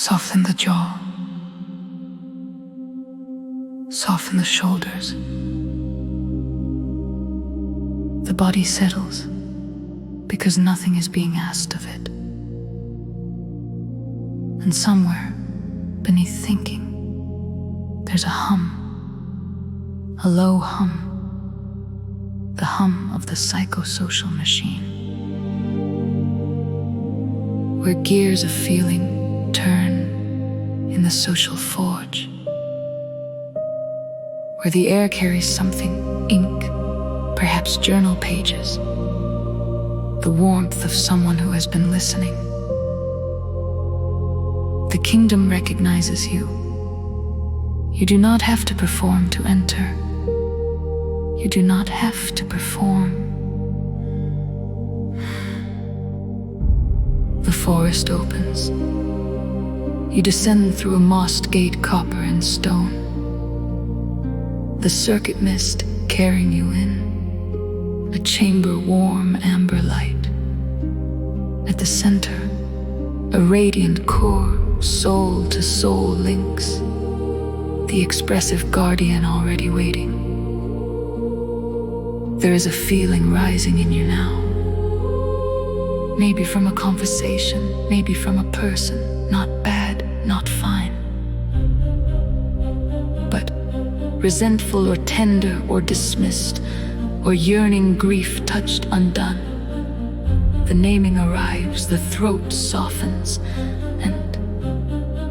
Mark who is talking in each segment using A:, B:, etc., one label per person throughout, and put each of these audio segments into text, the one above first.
A: Soften the jaw. Soften the shoulders. The body settles because nothing is being asked of it. And somewhere beneath thinking, there's a hum, a low hum, the hum of the psychosocial machine, where gears of feeling turn in the social forge, where the air carries something, ink, perhaps journal pages, the warmth of someone who has been listening. The kingdom recognizes you. You do not have to perform to enter. You do not have to perform. The forest opens. You descend through a mossed gate, copper and stone. The circuit mist carrying you in, a chamber warm amber light. At the center, a radiant core, soul to soul links, the expressive guardian already waiting. There is a feeling rising in you now. Maybe from a conversation, maybe from a person, not bad, not fine, but resentful or tender or dismissed, or yearning grief touched undone. The naming arrives, the throat softens, and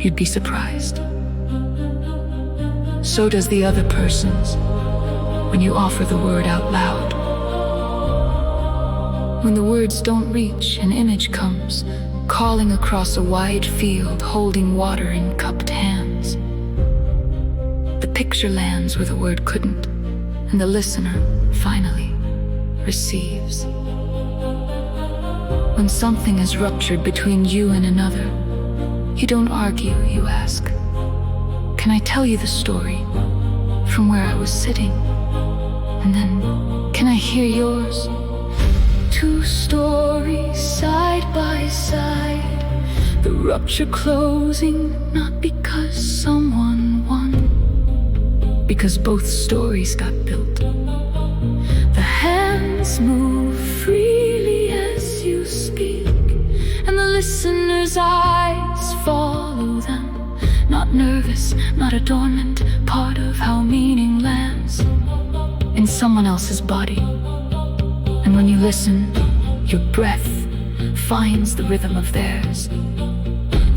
A: you'd be surprised. So does the other person's when you offer the word out loud. When the words don't reach, an image comes, calling across a wide field, holding water in cupped hands. The picture lands where the word couldn't, and the listener, finally, receives. When something is ruptured between you and another, you don't argue, you ask, "Can I tell you the story from where I was sitting? And then, can I hear yours?" Two stories side by side, the rupture closing, not because someone won, because both stories got built. The hands move freely as you speak, and the listener's eyes follow them. Not nervous, not adornment, part of how meaning lands in someone else's body. And when you listen, your breath finds the rhythm of theirs.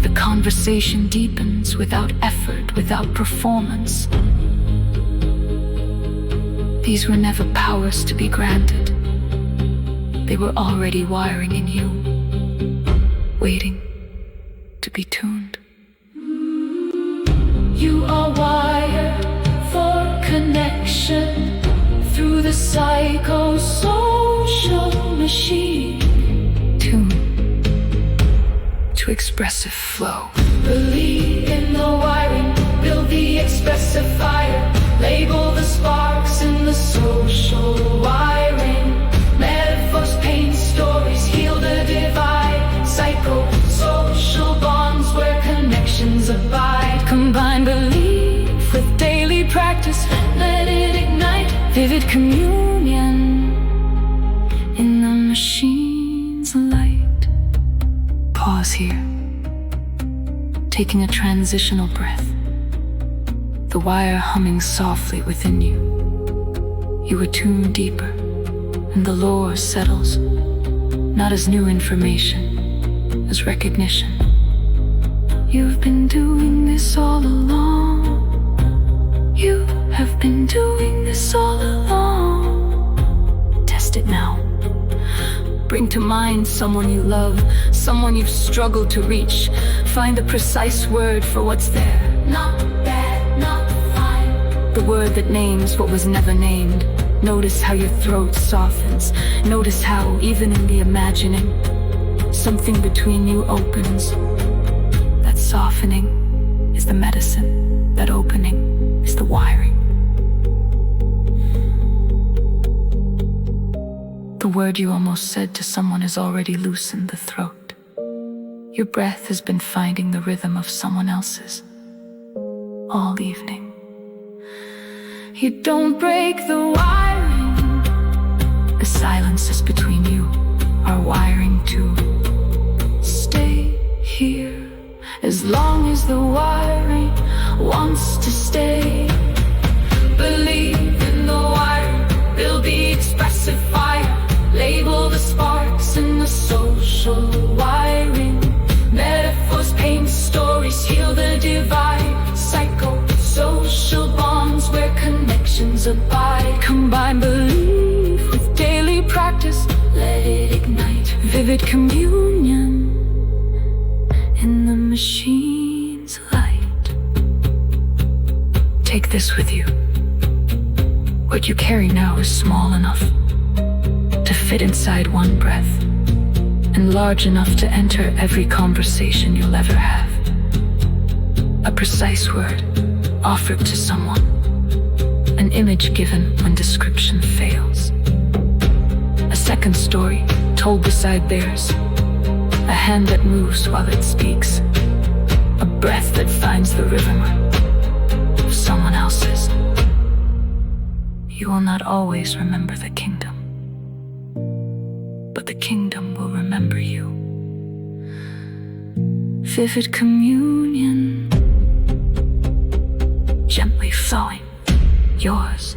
A: The conversation deepens without effort, without performance. These were never powers to be granted. They were already wiring in you, waiting to be tuned. You are wired for connection through the psychosocial machine. Tune to expressive flow. Believe in the wiring, build the expressive fire, label the sparks in the social wiring. Metaphors, pain, stories, heal the divide. Psychosocial bonds where connections abide. Combine belief with daily practice, let it ignite vivid communion in the machine's light. Pause here, taking a transitional breath, the wire humming softly within you. You attune deeper, and the lore settles, not as new information, as recognition. You've been doing this all along. You have been doing this all along. Test it now. Bring to mind someone you love, someone you've struggled to reach. Find the precise word for what's there. Not bad, not fine. The word that names what was never named. Notice how your throat softens. Notice how, even in the imagining, something between you opens. That softening is the medicine. That opening is the wiring. The word you almost said to someone has already loosened the throat. Your breath has been finding the rhythm of someone else's all evening. You don't break the wiring. The silences between you are wiring to stay here. As long as the wiring wants to stay. Believe in the wiring, build the expressive fire. Label the sparks in the social wiring. Metaphors paint stories, heal the divide. Psycho-social bonds where connections abide. Combine belief with daily practice, let it ignite. Vivid communion in the machine's light. Take this with you. What you carry now is small enough to fit inside one breath, and large enough to enter every conversation you'll ever have. A precise word offered to someone, an image given when description fails, a second story told beside theirs, a hand that moves while it speaks, a breath that finds the rhythm of someone else's. You will not always remember the kingdom, but the kingdom will remember you. Vivid communion, gently flowing, yours.